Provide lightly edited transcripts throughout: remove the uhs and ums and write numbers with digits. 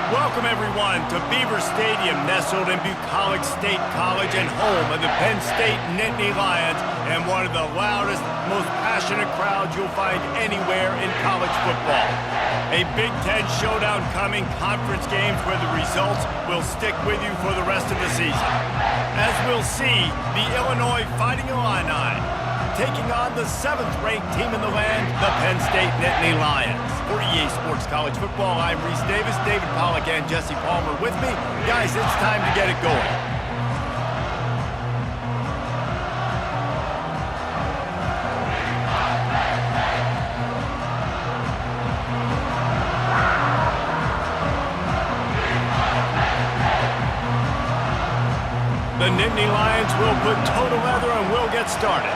Welcome, everyone, to Beaver Stadium, nestled in Bucolic State College and home of the Penn State Nittany Lions, and one of the loudest, most passionate crowds you'll find anywhere in college football. A Big Ten showdown coming, conference games where the results will stick with you for the rest of the season. As we'll see, the Illinois Fighting Illini taking on the 7th-ranked team in the land, the Penn State Nittany Lions. For EA Sports College Football, I'm Reese Davis, David Pollack, and Jesse Palmer with me. Guys, it's time to get it going. The Nittany Lions will put toe to leather and we'll get started.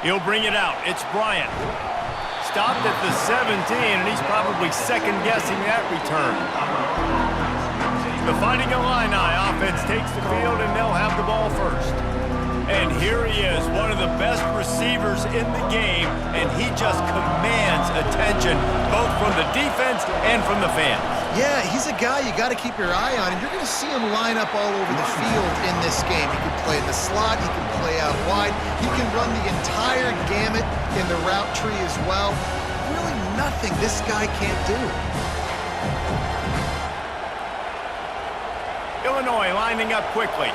He'll bring it out. It's Bryant. Stopped at the 17, and he's probably second-guessing that return. The Fighting Illini offense takes the field, and they'll have the ball first. And here he is, one of the best receivers in the game, and he just commands attention, both from the defense and from the fans. Yeah, he's a guy you got to keep your eye on, and you're going to see him line up all over the field in this game. He can play in the slot, he can play out wide, he can run the entire gamut in the route tree as well. Really nothing this guy can't do. Illinois lining up quickly.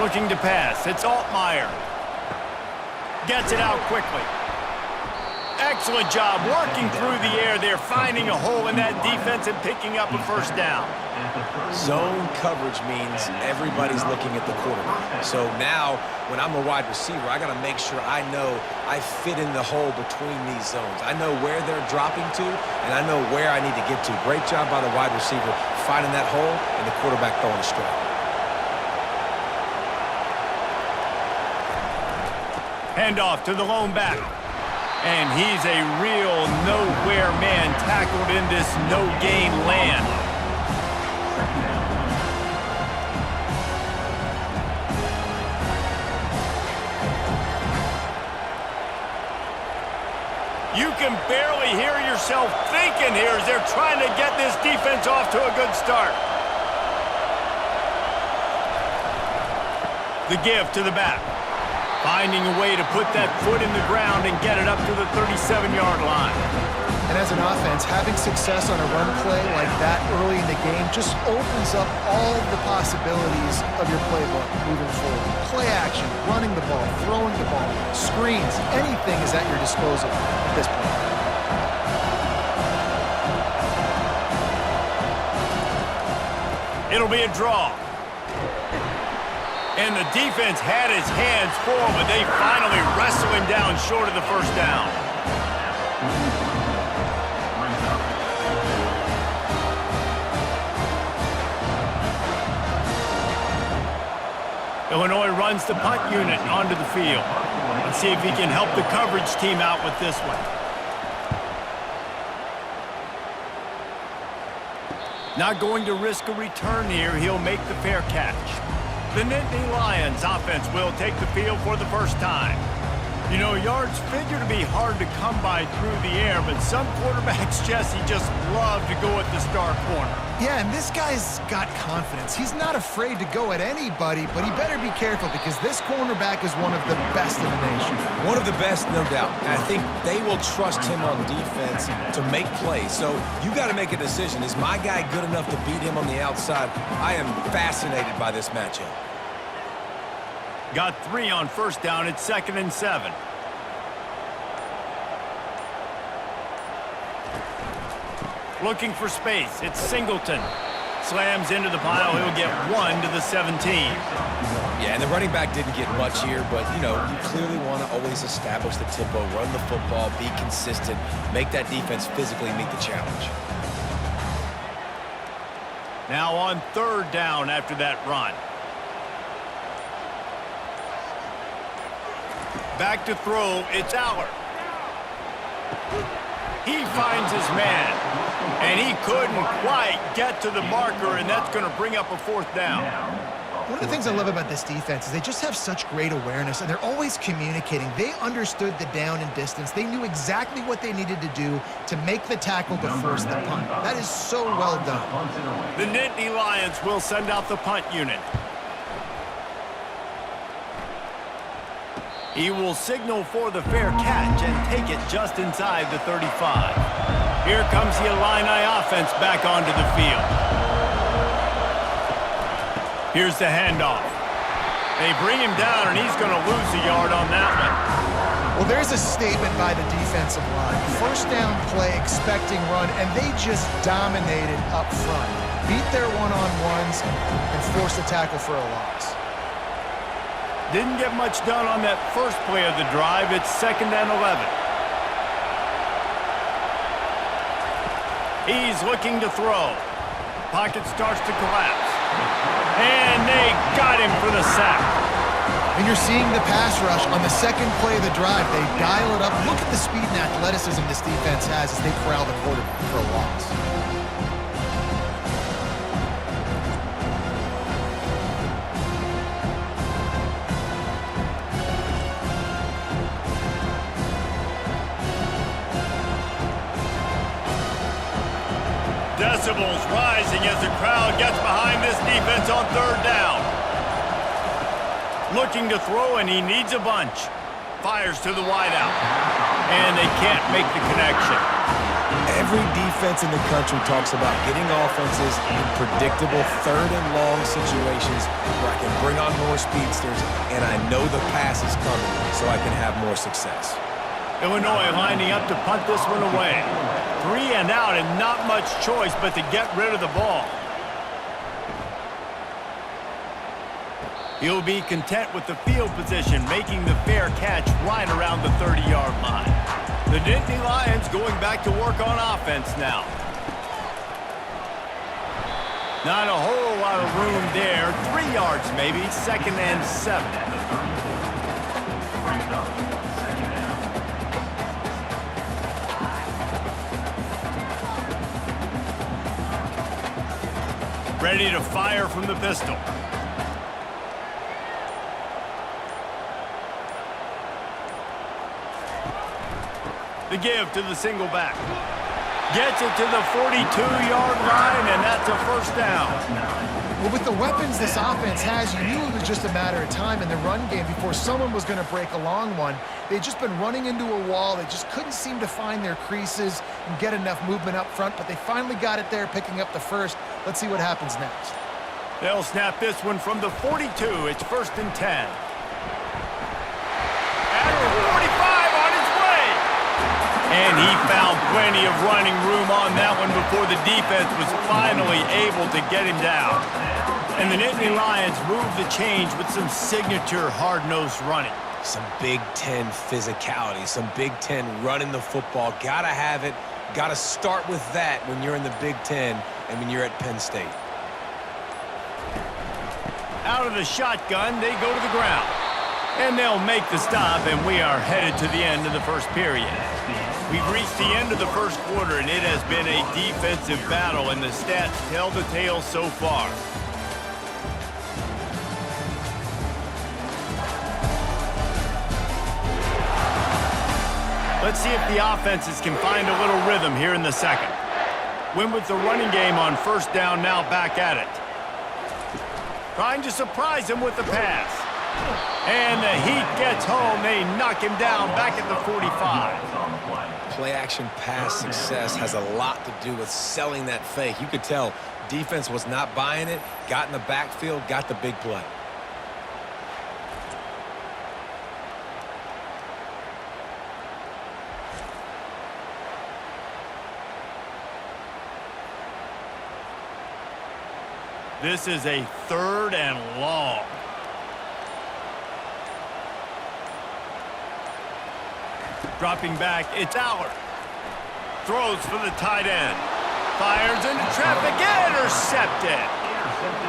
Looking to pass. It's Altmaier. Gets it out quickly. Excellent job working through the air there, finding a hole in that defense and picking up a first down. Zone coverage means everybody's looking at the quarterback. So now, when I'm a wide receiver, I got to make sure I know I fit in the hole between these zones. I know where they're dropping to, and I know where I need to get to. Great job by the wide receiver finding that hole and the quarterback throwing a strike. Handoff to the lone back. And he's a real nowhere man tackled in this no-gain land. You can barely hear yourself thinking here as they're trying to get this defense off to a good start. The give to the back. Finding a way to put that foot in the ground and get it up to the 37-yard line. And as an offense, having success on a run play like that early in the game just opens up all the possibilities of your playbook moving forward. Play action, running the ball, throwing the ball, screens, anything is at your disposal at this point. It'll be a draw. And the defense had his hands full, but they finally wrestle him down short of the first down. Illinois runs the punt unit onto the field. Let's see if he can help the coverage team out with this one. Not going to risk a return here. He'll make the fair catch. The Nittany Lions offense will take the field for the first time. You know, yards figure to be hard to come by through the air, but some quarterbacks, Jesse, just love to go at the star corner. Yeah, and this guy's got confidence. He's not afraid to go at anybody, but he better be careful because this cornerback is one of the best in the nation. One of the best, no doubt. And I think they will trust him on defense to make plays. So you got to make a decision. Is my guy good enough to beat him on the outside? I am fascinated by this matchup. Got 3 on first down. It's 2nd and 7. Looking for space. It's Singleton. Slams into the pile. He'll get 1 to the 17. Yeah, and the running back didn't get much here, but, you know, you clearly want to always establish the tempo, run the football, be consistent, make that defense physically meet the challenge. Now on 3rd down after that run. Back to throw, it's Aller. He finds his man, and he couldn't quite get to the marker, and that's going to bring up a 4th down. One of the things I love about this defense is they just have such great awareness, and they're always communicating. They understood the down and distance. They knew exactly what they needed to do to make the tackle to force the punt. That is so well done. The Nittany Lions will send out the punt unit. He will signal for the fair catch and take it just inside the 35. Here comes the Illini offense back onto the field. Here's the handoff. They bring him down, and he's going to lose a yard on that one. Well, there's a statement by the defensive line. First down play, expecting run, and they just dominated up front. Beat their one-on-ones and forced a tackle for a loss. Didn't get much done on that first play of the drive. It's 2nd and 11. He's looking to throw. Pocket starts to collapse. And they got him for the sack. And you're seeing the pass rush on the second play of the drive. They dial it up. Look at the speed and athleticism this defense has as they corral the quarterback for a loss. Decibels rising as the crowd gets behind this defense on 3rd down. Looking to throw, and he needs a bunch. Fires to the wideout. And they can't make the connection. Every defense in the country talks about getting offenses in predictable 3rd and long situations where I can bring on more speedsters, and I know the pass is coming, so I can have more success. Illinois lining up to punt this one away. 3 and out, and not much choice but to get rid of the ball. He'll be content with the field position, making the fair catch right around the 30-yard line. The Nittany Lions going back to work on offense now. Not a whole lot of room there. 3 yards maybe, 2nd and 7. Ready to fire from the pistol. The give to the single back. Gets it to the 42-yard line, and that's a 1st down. Well, with the weapons this offense has, you knew it was just a matter of time in the run game before someone was going to break a long one. They'd just been running into a wall. They just couldn't seem to find their creases and get enough movement up front, but they finally got it there, picking up the first. Let's see what happens next. They'll snap this one from the 42. It's 1st and 10. At the 45 on his way. And he found plenty of running room on that one before the defense was finally able to get him down. And the Nittany Lions move the change with some signature hard-nosed running. Some Big Ten physicality, some Big Ten running the football. Gotta have it. Gotta start with that when you're in the Big Ten and when you're at Penn State. Out of the shotgun, they go to the ground. And they'll make the stop, and we are headed to the end of the first period. We've reached the end of the first quarter, and it has been a defensive battle, and the stats tell the tale so far. Let's see if the offenses can find a little rhythm here in the second. Win with the running game on 1st down, now back at it. Trying to surprise him with the pass. And the heat gets home. They knock him down back at the 45. Play-action pass success has a lot to do with selling that fake. You could tell defense was not buying it, got in the backfield, got the big play. This is a 3rd and long. Dropping back, it's Allard. Throws for the tight end. Fires into traffic, intercepted.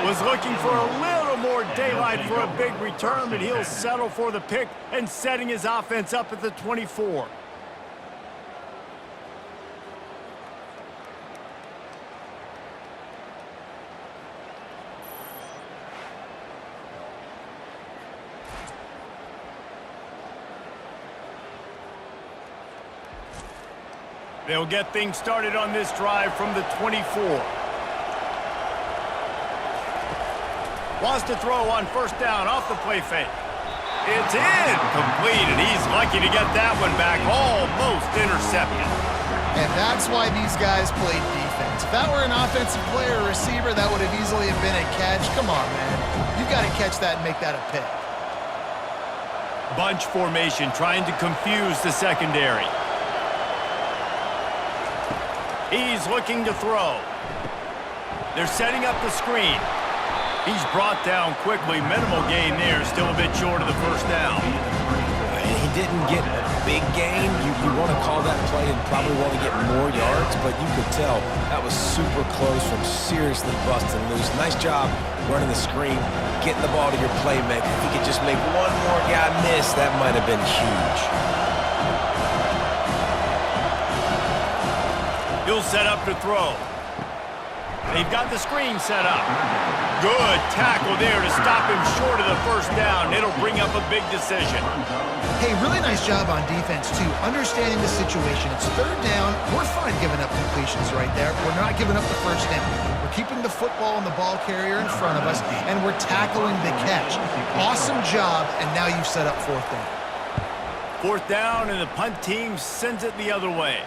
Was looking for a little more daylight for a big return, but he'll settle for the pick and setting his offense up at the 24. They'll get things started on this drive from the 24. Wants to throw on first down off the play fake. It's in, complete, and he's lucky to get that one back, almost intercepted. And that's why these guys played defense. If that were an offensive player or receiver, that would have easily been a catch. Come on, man. You've got to catch that and make that a pick. Bunch formation, trying to confuse the secondary. He's looking to throw. They're setting up the screen. He's brought down quickly. Minimal gain there. Still a bit short of the first down. He didn't get a big gain. You want to call that play and probably want to get more yards, but you could tell that was super close from seriously busting loose. Nice job running the screen, getting the ball to your playmaker. If he could just make one more guy miss, that might have been huge. He'll set up to throw. They've got the screen set up. Good tackle there to stop him short of the first down. It'll bring up a big decision. Hey, really nice job on defense, too. Understanding the situation. It's third down. We're fine giving up completions right there. We're not giving up the first down. We're keeping the football and the ball carrier in front of us, and we're tackling the catch. Awesome job, and now you've set up fourth down. Fourth down, and the punt team sends it the other way.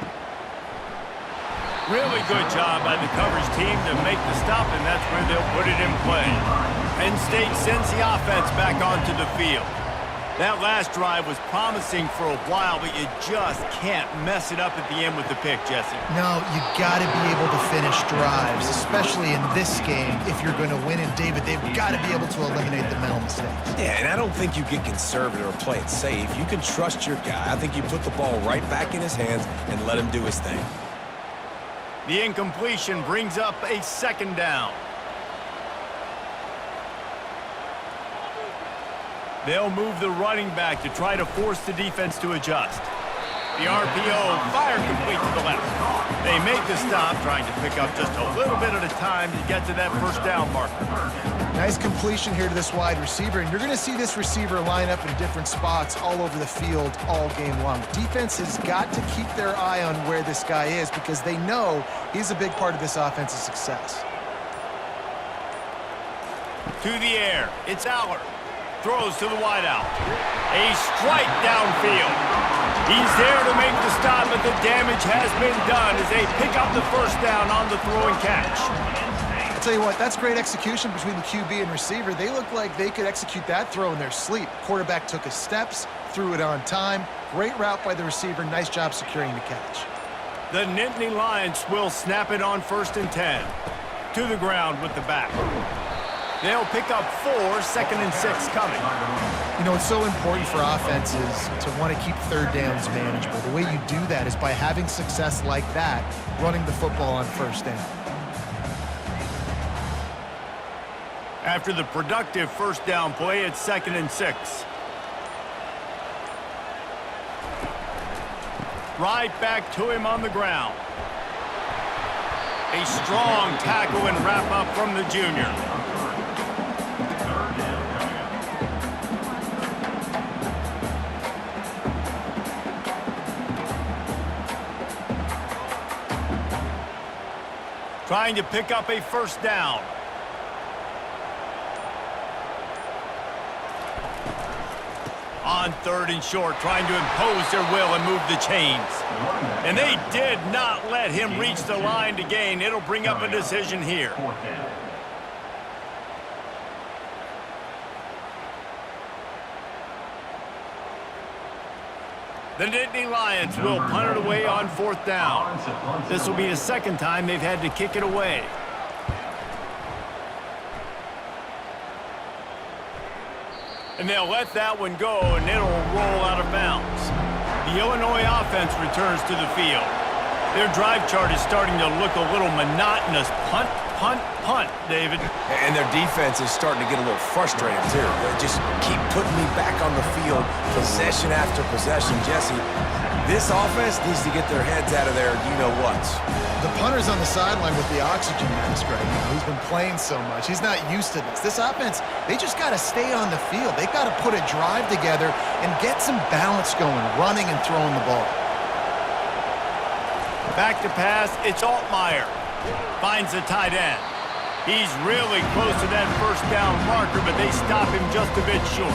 Really good job by the coverage team to make the stop, and that's where they'll put it in play. Penn State sends the offense back onto the field. That last drive was promising for a while, but you just can't mess it up at the end with the pick, Jesse. No, you got to be able to finish drives, especially in this game. If you're going to win, and David, they've got to be able to eliminate the mental mistakes. Yeah, and I don't think you get conservative or play it safe. You can trust your guy. I think you put the ball right back in his hands and let him do his thing. The incompletion brings up a second down. They'll move the running back to try to force the defense to adjust. The RPO, fire complete to the left. They make the stop, trying to pick up just a little bit at a time to get to that first down marker. Nice completion here to this wide receiver, and you're going to see this receiver line up in different spots all over the field all game long. Defense has got to keep their eye on where this guy is because they know he's a big part of this offense's success. To the air, it's Aller. Throws to the wideout. A strike downfield. He's there to make the stop, but the damage has been done as they pick up the first down on the throw and catch. I'll tell you what, that's great execution between the QB and receiver. They look like they could execute that throw in their sleep. Quarterback took his steps, threw it on time. Great route by the receiver. Nice job securing the catch. The Nittany Lions will snap it on 1st and 10. To the ground with the back. They'll pick up 4, 2nd and 6 coming. You know, it's so important for offenses to want to keep third downs manageable. The way you do that is by having success like that, running the football on first down. After the productive first down play, it's 2nd and 6. Right back to him on the ground. A strong tackle and wrap up from the junior. Trying to pick up a first down. On 3rd and short, trying to impose their will and move the chains. And they did not let him reach the line to gain. It'll bring up a decision here. The Nittany Lions will punt it away on 4th down. This will be the second time they've had to kick it away. And they'll let that one go, and it'll roll out of bounds. The Illinois offense returns to the field. Their drive chart is starting to look a little monotonous. Punt, punt, punt, David. And their defense is starting to get a little frustrated, too. They just keep putting me back on the field, possession after possession. Jesse, this offense needs to get their heads out of their you-know-whats. The punter's on the sideline with the oxygen mask right now. He's been playing so much. He's not used to this. This offense, they just got to stay on the field. They've got to put a drive together and get some balance going, running and throwing the ball. Back to pass, it's Altmaier. Finds the tight end. He's really close to that first down marker, but they stop him just a bit short.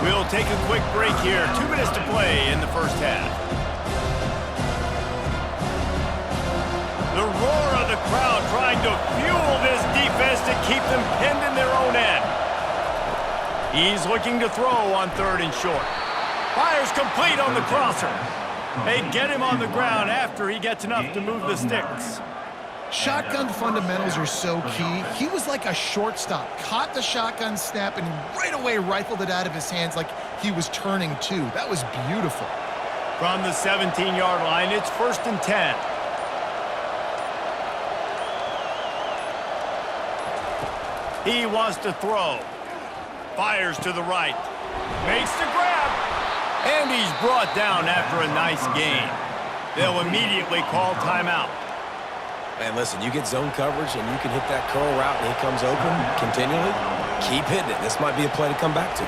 We'll take a quick break here. 2 minutes to play in the first half. The roar of the crowd trying to fuel this defense to keep them pinned in their own end. He's looking to throw on 3rd and short. Fires complete on the crosser. They get him on the ground after he gets enough to move the sticks. Shotgun fundamentals are so key. He was like a shortstop, caught the shotgun snap and right away rifled it out of his hands like he was turning two. That was beautiful. From the 17-yard line, it's 1st and 10. He wants to throw. Fires to the right. Makes the grab. And he's brought down after a nice gain. They'll immediately call timeout. Man, listen, you get zone coverage and you can hit that curl route and he comes open continually. Keep hitting it. This might be a play to come back to.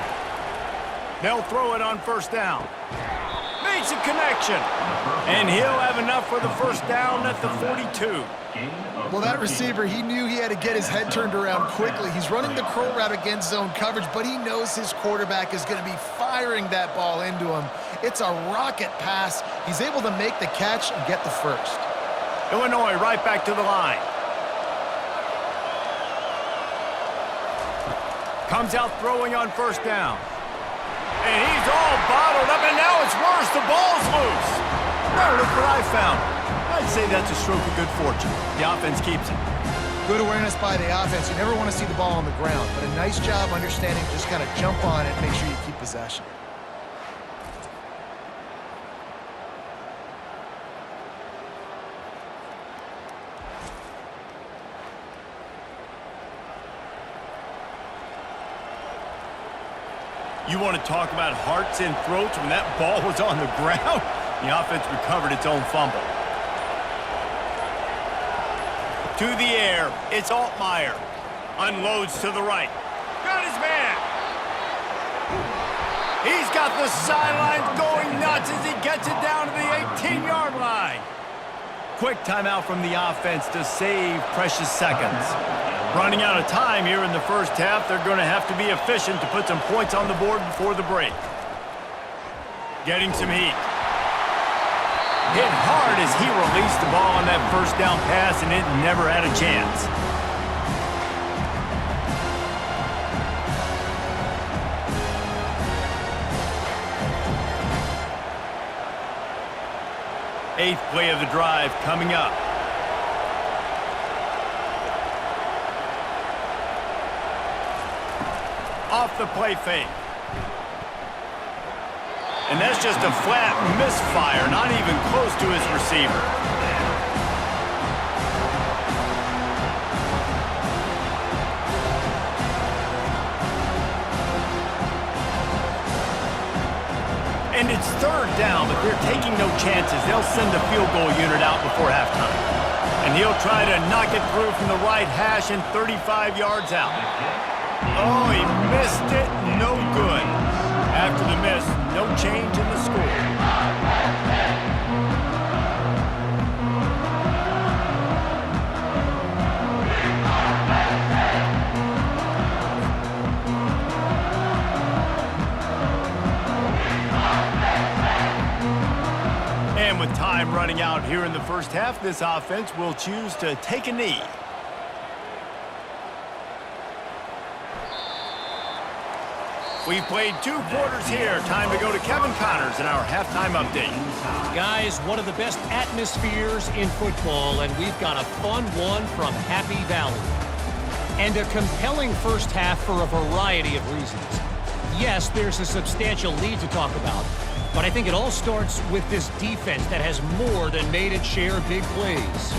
They'll throw it on 1st down. Makes a connection. And he'll have enough for the 1st down at the 42. Well, that receiver, he knew he had to get his head turned around quickly. He's running the curl route against zone coverage, but he knows his quarterback is going to be firing that ball into him. It's a rocket pass. He's able to make the catch and get the 1st. Illinois right back to the line. Comes out throwing on 1st down. And he's all bottled up, and now it's worse. The ball's loose. Now look what I found. I'd say that's a stroke of good fortune. The offense keeps it. Good awareness by the offense. You never want to see the ball on the ground, but a nice job understanding just kind of jump on it and make sure you keep possession. You want to talk about hearts and throats when that ball was on the ground? The offense recovered its own fumble. To the air, it's Altmaier. Unloads to the right. Got his man. He's got the sidelines going nuts as he gets it down to the 18-yard line. Quick timeout from the offense to save precious seconds. Running out of time here in the first half, they're going to have to be efficient to put some points on the board before the break. Getting some heat. Hit hard as he released the ball on that 1st down pass, and it never had a chance. Eighth play of the drive coming up. Off the play fake. And that's just a flat misfire, not even close to his receiver. And it's 3rd down, but they're taking no chances. They'll send the field goal unit out before halftime. And he'll try to knock it through from the right hash and 35 yards out. Oh, he missed it. No good. After the miss, no change in the score. And with time running out here in the first half, this offense will choose to take a knee. We've played 2 quarters here. Time to go to Kevin Connors in our halftime update. Guys, one of the best atmospheres in football, and we've got a fun one from Happy Valley. And a compelling first half for a variety of reasons. Yes, there's a substantial lead to talk about, but I think it all starts with this defense that has more than made its share of big plays.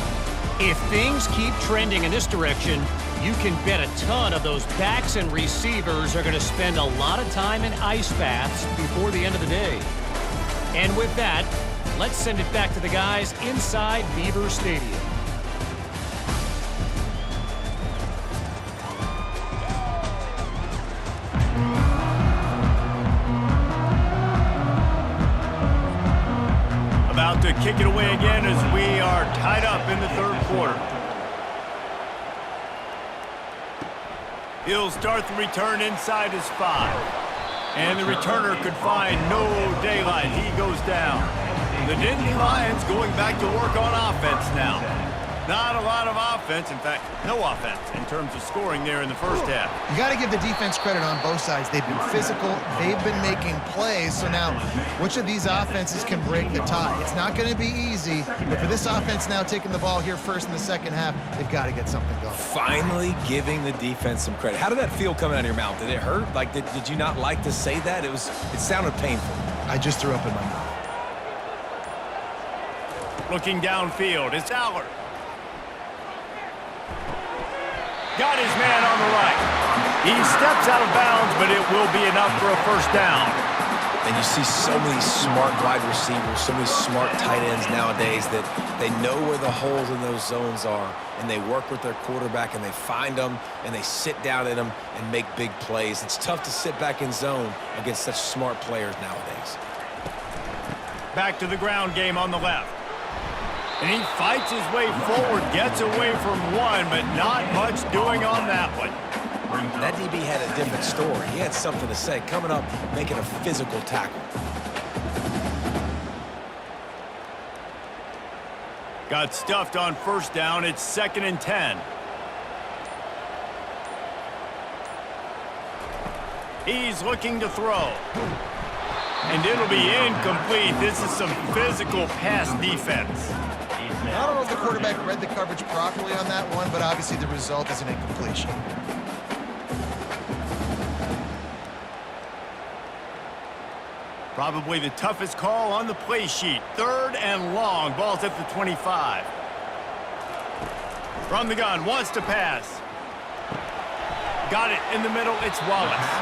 If things keep trending in this direction, you can bet a ton of those backs and receivers are going to spend a lot of time in ice baths before the end of the day. And with that, let's send it back to the guys inside Beaver Stadium. to kick it away again as we are tied up in the third quarter. He'll start the return inside his 5. And the returner could find no daylight. He goes down. The Nittany Lions going back to work on offense now. Not a lot of offense, in fact, no offense in terms of scoring there in the first half. You got to give the defense credit on both sides. They've been physical. They've been making plays. So now, which of these offenses can break the tie? It's not going to be easy, but for this offense now taking the ball here first in the second half, they've got to get something going. Finally giving the defense some credit. How did that feel coming out of your mouth? Did it hurt? Like, did you not like to say that? It sounded painful. I just threw up in my mouth. Looking downfield, it's Allard. Got his man on the right. He steps out of bounds, but it will be enough for a first down. And you see so many smart wide receivers, so many smart tight ends nowadays that they know where the holes in those zones are, and they work with their quarterback, and they find them, and they sit down in them and make big plays. It's tough to sit back in zone against such smart players nowadays. Back to the ground game on the left. And he fights his way forward, gets away from one, but not much doing on that one. That DB had a different story. He had something to say, coming up, making a physical tackle. Got stuffed on first down. It's 2nd and 10. He's looking to throw. And it'll be incomplete. This is some physical pass defense. I don't know if the quarterback read the coverage properly on that one, but obviously the result is an incompletion. Probably the toughest call on the play sheet. 3rd and long. Ball's at the 25. From the gun, wants to pass. Got it in the middle. It's Wallace.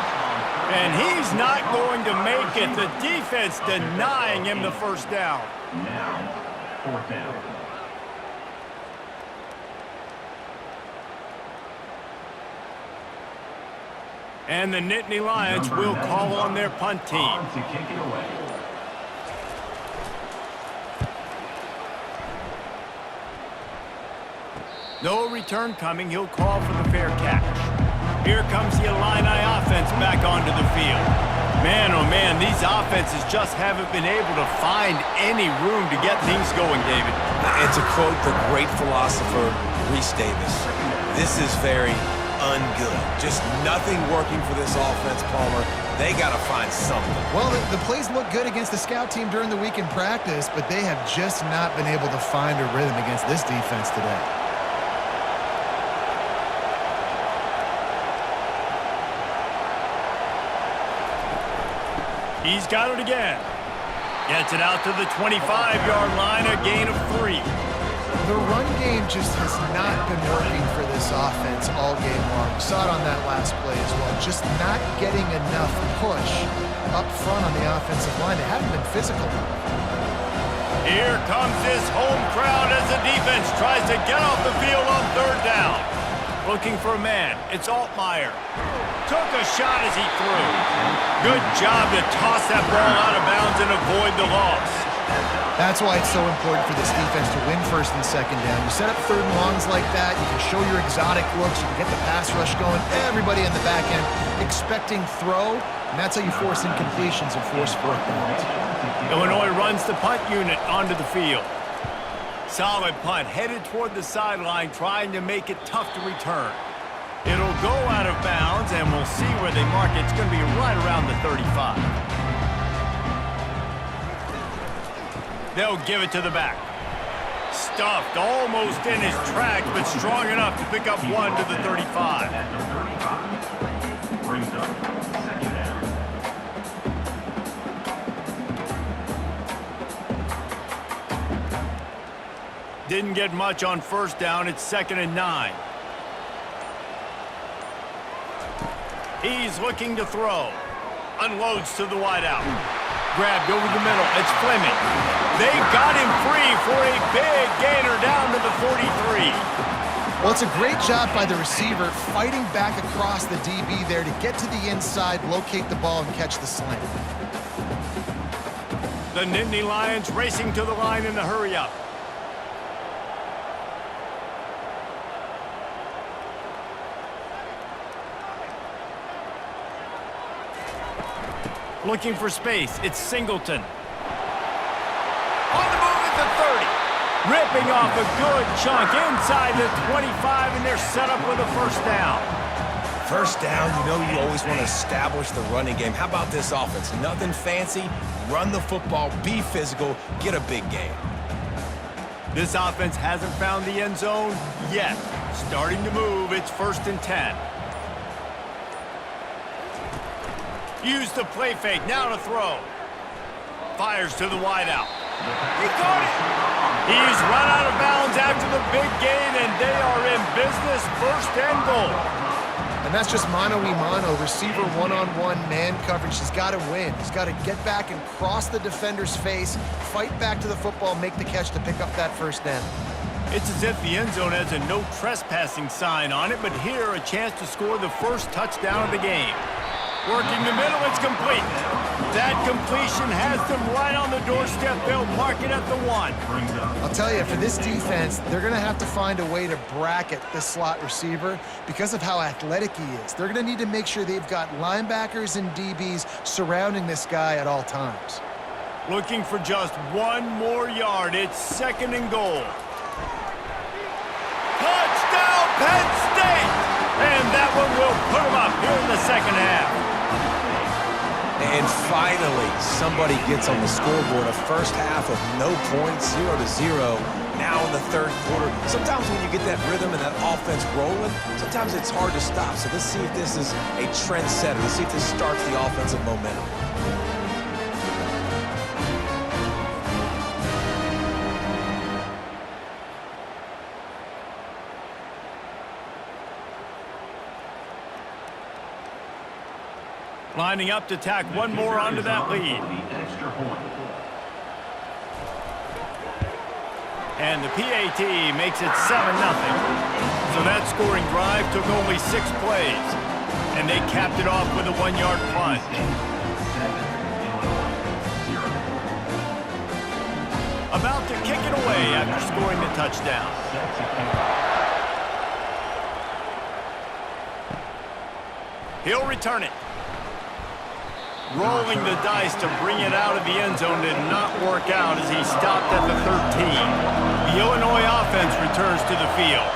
And he's not going to make it. The defense denying him the first down. Now, 4th down. And the Nittany Lions will call on their punt team. To kick it away. No return coming. He'll call for the fair catch. Here comes the Illini offense back onto the field. Man, oh man, these offenses just haven't been able to find any room to get things going, David. And to quote the great philosopher, Reese Davis, this is very ungood. Just nothing working for this offense, Palmer. They got to find something. Well, the plays look good against the scout team during the week in practice, but they have just not been able to find a rhythm against this defense today. He's got it again. Gets it out to the 25-yard line, a gain of 3. The run game just has not been working for this offense all game long. We saw it on that last play as well. Just not getting enough push up front on the offensive line. They haven't been physical. Here comes this home crowd as the defense tries to get off the field on 3rd down. Looking for a man. It's Altmaier. Took a shot as he threw. Good job to toss that ball out of bounds and avoid the loss. That's why it's so important for this defense to win 1st and 2nd down. You set up 3rd and longs like that, you can show your exotic looks, you can get the pass rush going, everybody in the back end expecting throw, and that's how you force incompletions and force 4th downs. Illinois runs the punt unit onto the field. Solid punt, headed toward the sideline, trying to make it tough to return. It'll go out of bounds, and we'll see where they mark it. It's going to be right around the 35. They'll give it to the back. Stuffed almost in his tracks, but strong enough to pick up 1 to the 35. At the 35. Brings up 2nd down. Didn't get much on 1st down. It's 2nd and 9. He's looking to throw. Unloads to the wideout. Grabbed over the middle. It's Fleming. They got him free for a big gainer down to the 43. Well, it's a great job by the receiver fighting back across the DB there to get to the inside, locate the ball, and catch the slant. The Nittany Lions racing to the line in a hurry-up. Looking for space. It's Singleton. On the move at the 30. Ripping off a good chunk inside the 25, and they're set up with a first down. First down, you know you always want to establish the running game. How about this offense? Nothing fancy. Run the football, be physical, get a big gain. This offense hasn't found the end zone yet. Starting to move, it's 1st and 10. Use the play fake, now to throw. Fires to the wideout. He caught it! He's run out of bounds after the big gain, and they are in business, 1st and goal. And that's just mano-a-mano, receiver one-on-one man coverage. He's got to win. He's got to get back and cross the defender's face, fight back to the football, make the catch to pick up that first down. It's as if the end zone has a no trespassing sign on it, but here a chance to score the first touchdown of the game. Working the middle, it's complete. That completion has them right on the doorstep. They'll mark it at the 1. I'll tell you, for this defense, they're going to have to find a way to bracket this slot receiver because of how athletic he is. They're going to need to make sure they've got linebackers and DBs surrounding this guy at all times. Looking for just 1 more yard. It's 2nd and goal. Touchdown, Penn State! And that one will put them up here in the second half. And finally, somebody gets on the scoreboard. A first half of no points, 0-0. Now in the 3rd quarter. Sometimes when you get that rhythm and that offense rolling, sometimes it's hard to stop. So let's see if this is a trendsetter. Let's see if this starts the offensive momentum. Lining up to tack 1 more onto that lead. And the PAT makes it 7-0. So that scoring drive took only 6 plays. And they capped it off with a 1-yard punt. About to kick it away after scoring the touchdown. He'll return it. Rolling the dice to bring it out of the end zone did not work out as he stopped at the 13. The Illinois offense returns to the field.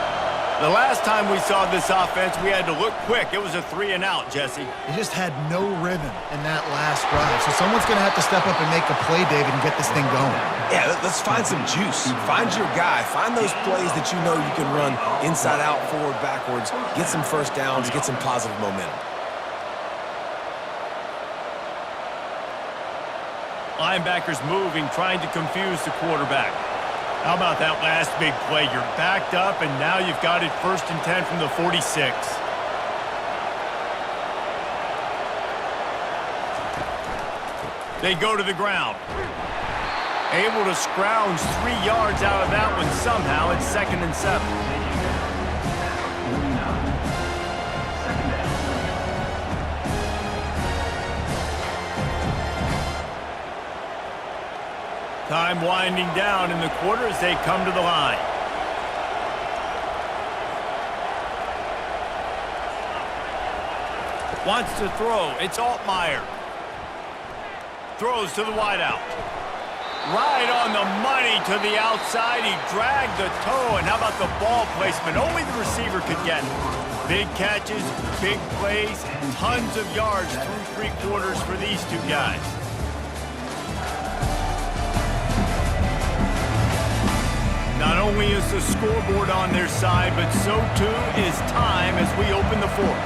The last time we saw this offense, we had to look quick. It was a 3-and-out, Jesse. They just had no rhythm in that last drive. So someone's going to have to step up and make a play, David, and get this thing going. Yeah, let's find some juice. Find your guy. Find those plays that you know you can run inside out, forward, backwards. Get some first downs. Get some positive momentum. Linebackers moving, trying to confuse the quarterback. How about that last big play? You're backed up, and now you've got it 1st and 10 from the 46. They go to the ground. Able to scrounge 3 yards out of that one somehow. It's 2nd and 7. Time winding down in the quarter as they come to the line. Wants to throw. It's Altmaier. Throws to the wideout. Right on the money to the outside. He dragged the toe. And how about the ball placement? Only the receiver could get it. Big catches, big plays, tons of yards through 3 quarters for these 2 guys. Not only is the scoreboard on their side, but so too is time as we open the 4th.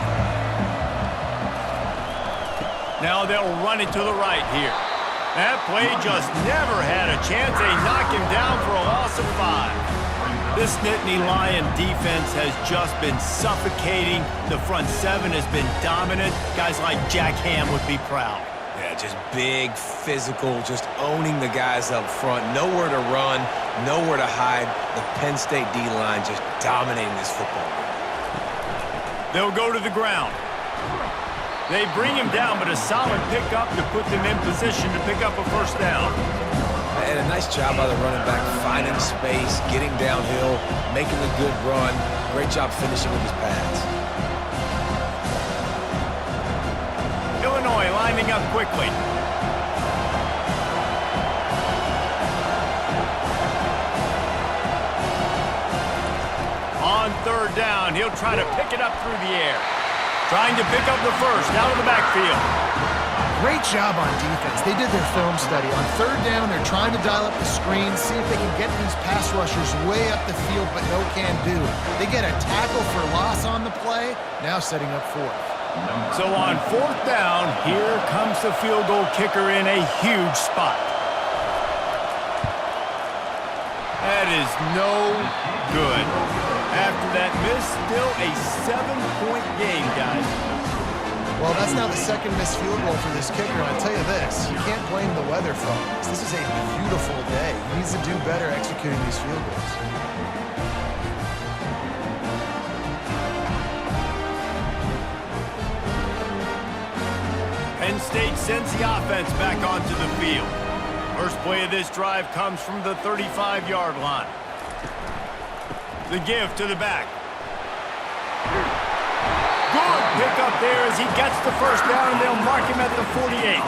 Now they'll run it to the right here. That play just never had a chance. They knock him down for a loss of 5. This Nittany Lion defense has just been suffocating. The front 7 has been dominant. Guys like Jack Ham would be proud. Yeah, just big, physical, just owning the guys up front. Nowhere to run, nowhere to hide. The Penn State D-line just dominating this football game. They'll go to the ground. They bring him down, but a solid pickup to put them in position to pick up a first down. And a nice job by the running back, finding space, getting downhill, making a good run. Great job finishing with his pads. Illinois lining up quickly. On third down, he'll try to pick it up through the air. Trying to pick up the first out of the backfield. Great job on defense. They did their film study. On third down, they're trying to dial up the screen, see if they can get these pass rushers way up the field, but no can do. They get a tackle for loss on the play, now setting up fourth. So on fourth down, here comes the field goal kicker in a huge spot. That is no good. After that miss, still a 7-point game, guys. Well, that's now the second missed field goal for this kicker. I'll tell you this, you can't blame the weather from this. This is a beautiful day. He needs to do better executing these field goals. Penn State sends the offense back onto the field. First play of this drive comes from the 35-yard line. The give to the back. Good pickup there as he gets the first down, and they'll mark him at the 48.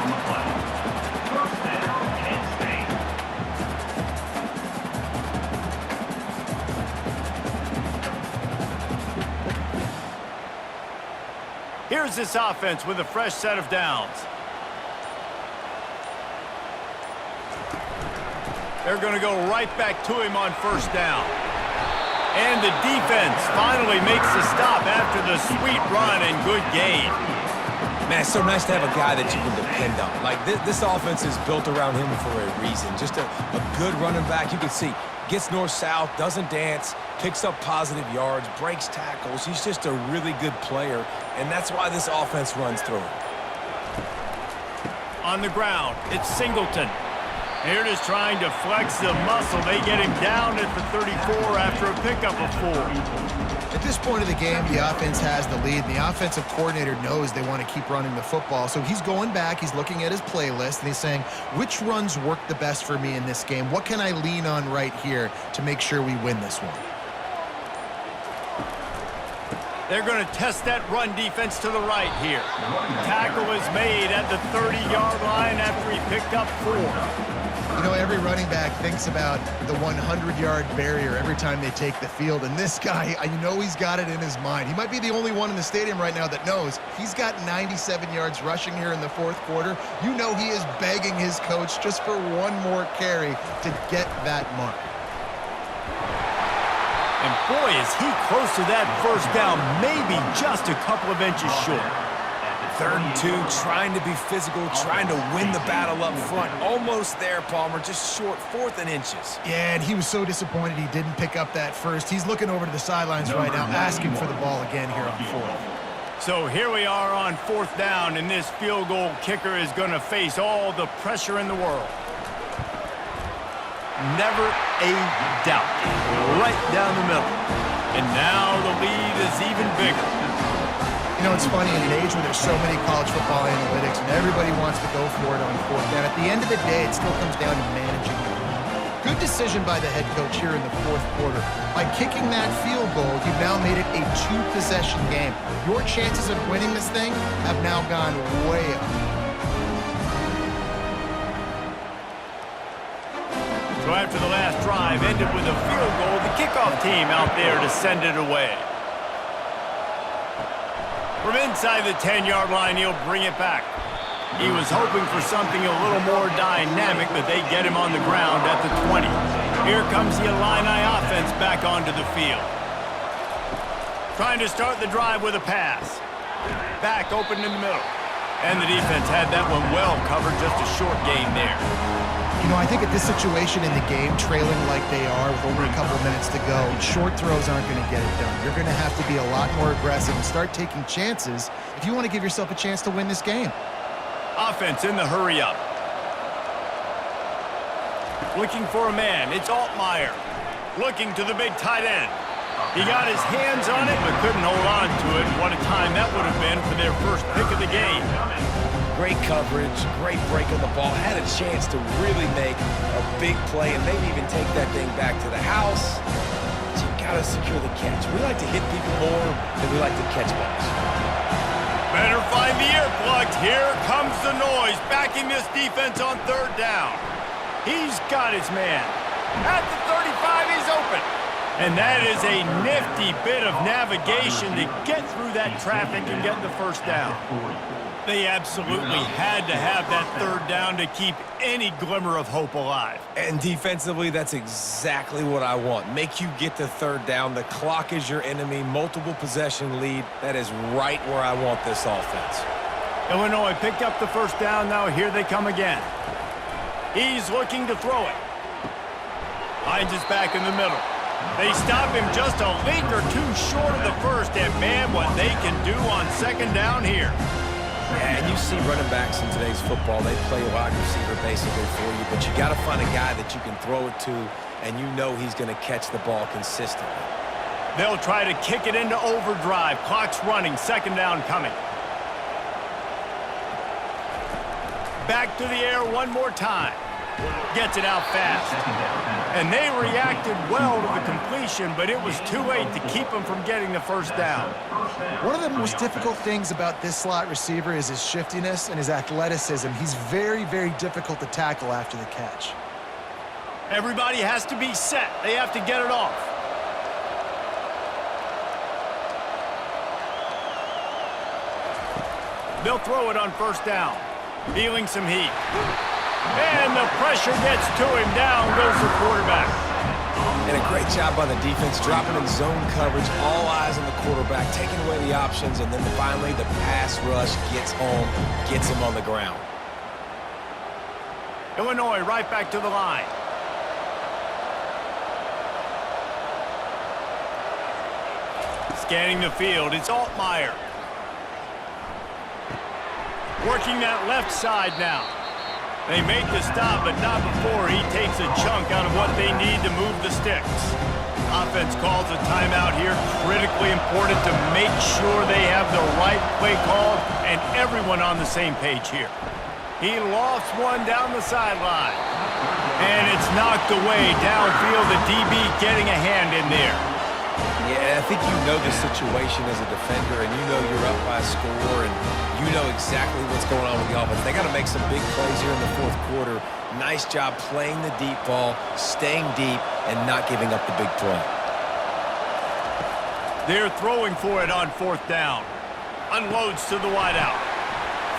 Here's this offense with a fresh set of downs. They're going to go right back to him on first down. And the defense finally makes the stop after the sweet run and good gain. Man, it's so nice to have a guy that you can depend on. Like, this offense is built around him for a reason. Just a good running back. You can see, gets north-south, doesn't dance, picks up positive yards, breaks tackles. He's just a really good player, and that's why this offense runs through him. On the ground, it's Singleton. Here it is trying to flex the muscle. They get him down at the 34 after a pickup of 4. At this point of the game, the offense has the lead, and the offensive coordinator knows they want to keep running the football. So he's going back, he's looking at his playlist, and he's saying, which runs work the best for me in this game? What can I lean on right here to make sure we win this one? They're going to test that run defense to the right here. Tackle is made at the 30-yard line after he picked up 4. You know, every running back thinks about the 100-yard barrier every time they take the field, and this guy, you know he's got it in his mind. He might be the only one in the stadium right now that knows he's got 97 yards rushing here in the fourth quarter. You know he is begging his coach just for one more carry to get that mark. And boy, is he close to that first down, maybe just a couple of inches short. 3rd and 2, trying to be physical, trying to win the battle up front. Almost there, Palmer, just short, 4th and inches. Yeah, and he was so disappointed he didn't pick up that first. He's looking over to the sidelines right now, asking for the ball again here on 4th. So here we are on 4th down, and this field goal kicker is going to face all the pressure in the world. Never a doubt. Right down the middle. And now the lead is even bigger. You know, it's funny, in an age where there's so many college football analytics and everybody wants to go for it on 4th down, at the end of the day, it still comes down to managing the game. Good decision by the head coach here in the 4th quarter. By kicking that field goal, you've now made it a 2-possession game. Your chances of winning this thing have now gone way up. So after the last drive ended with a field goal, the kickoff team out there to send it away. From inside the 10-yard line, he'll bring it back. He was hoping for something a little more dynamic, but they get him on the ground at the 20. Here comes the Illini offense back onto the field. Trying to start the drive with a pass. Back open in the middle. And the defense had that one well covered, just a short gain there. You know, I think at this situation in the game, trailing like they are with only a couple minutes to go, short throws aren't going to get it done. You're going to have to be a lot more aggressive and start taking chances if you want to give yourself a chance to win this game. Offense in the hurry up. Looking for a man. It's Altmaier. Looking to the big tight end. He got his hands on it, but couldn't hold on to it. What a time that would have been for their first pick of the game. Great coverage, great break on the ball. Had a chance to really make a big play and maybe even take that thing back to the house. But you gotta secure the catch. We like to hit people more than we like to catch balls. Better find the earplugs. Here comes the noise, backing this defense on third down. He's got his man. At the 35, he's open. And that is a nifty bit of navigation to get through that traffic and get the first down. They absolutely had to have that third down to keep any glimmer of hope alive. And defensively, that's exactly what I want. Make you get to third down. The clock is your enemy. Multiple possession lead. That is right where I want this offense. Illinois picked up the first down. Now here they come again. He's looking to throw it. Hines is back in the middle. They stop him just a league or two short of the first, and man, what they can do on second down here. Yeah, and you see running backs in today's football, they play wide receiver basically for you, but you got to find a guy that you can throw it to, and you know he's going to catch the ball consistently. They'll try to kick it into overdrive. Clock's running, second down coming. Back to the air one more time. Gets it out fast. And they reacted well to the completion, but it was too late to keep them from getting the first down. One of the most difficult things about this slot receiver is his shiftiness and his athleticism. He's very, very difficult to tackle after the catch. Everybody has to be set. They have to get it off. They'll throw it on first down. Feeling some heat. And the pressure gets to him. Down goes the quarterback. And a great job by the defense, dropping in zone coverage, all eyes on the quarterback, taking away the options, and then finally the pass rush gets home, gets him on the ground. Illinois right back to the line. Scanning the field, it's Altmaier. Working that left side now. They make the stop, but not before he takes a chunk out of what they need to move the sticks. Offense calls a timeout here. Critically important to make sure they have the right play call and everyone on the same page here. He lofts one down the sideline. And it's knocked away downfield. The DB getting a hand in there. Yeah, I think you know the situation as a defender, and you know you're up by a score, and you know exactly what's going on with the offense. They got to make some big plays here in the fourth quarter. Nice job playing the deep ball, staying deep, and not giving up the big play. They're throwing for it on fourth down. Unloads to the wideout.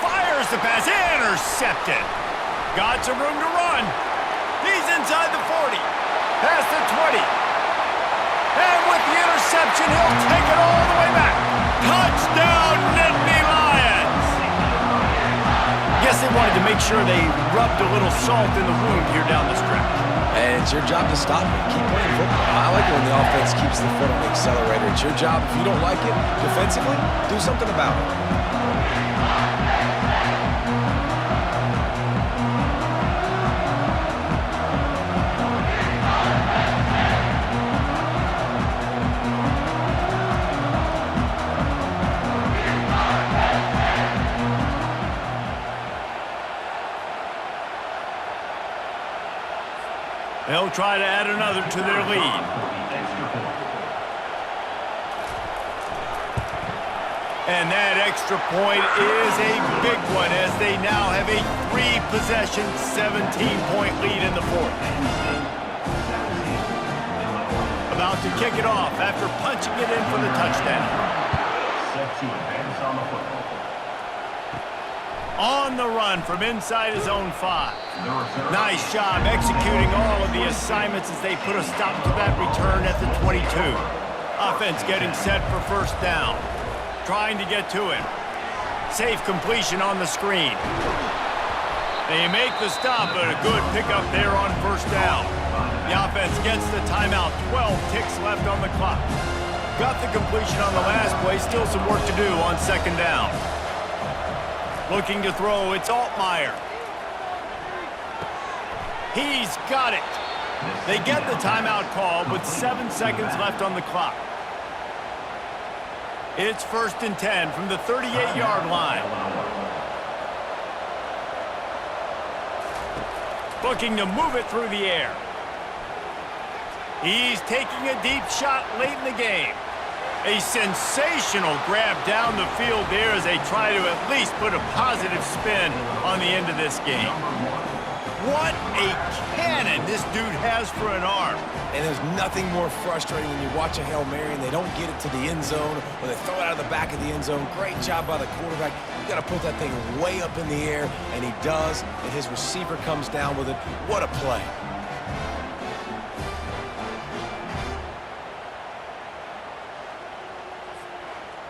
Fires the pass. Intercepted. Got some room to run. He's inside the 40. Past the 20. And with the interception, he'll take it all the way back. Touchdown, Nittany Lions! Guess they wanted to make sure they rubbed a little salt in the wound here down the stretch. And it's your job to stop it. Keep playing football. I like it when the offense keeps the foot on the accelerator. It's your job. If you don't like it defensively, do something about it. They'll try to add another to their lead. And that extra point is a big one as they now have a 3-possession, 17-point lead in the fourth. About to kick it off after punching it in for the touchdown. On the run from inside his own 5. Nice job executing all of the assignments as they put a stop to that return at the 22. Offense getting set for first down. Trying to get to him. Safe completion on the screen. They make the stop, but a good pickup there on first down. The offense gets the timeout. 12 ticks left on the clock. Got the completion on the last play. Still some work to do on second down. Looking to throw, it's Altmaier. He's got it. They get the timeout call with 7 seconds left on the clock. It's 1st and 10 from the 38-yard line. Looking to move it through the air. He's taking a deep shot late in the game. A sensational grab down the field there as they try to at least put a positive spin on the end of this game. What a cannon this dude has for an arm. And there's nothing more frustrating when you watch a Hail Mary and they don't get it to the end zone or they throw it out of the back of the end zone. Great job by the quarterback. You got to put that thing way up in the air, and he does, and his receiver comes down with it. What a play.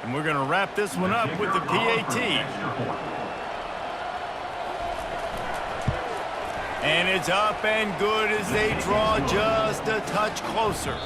And we're going to wrap this one up with the PAT. And it's up and good as they draw just a touch closer.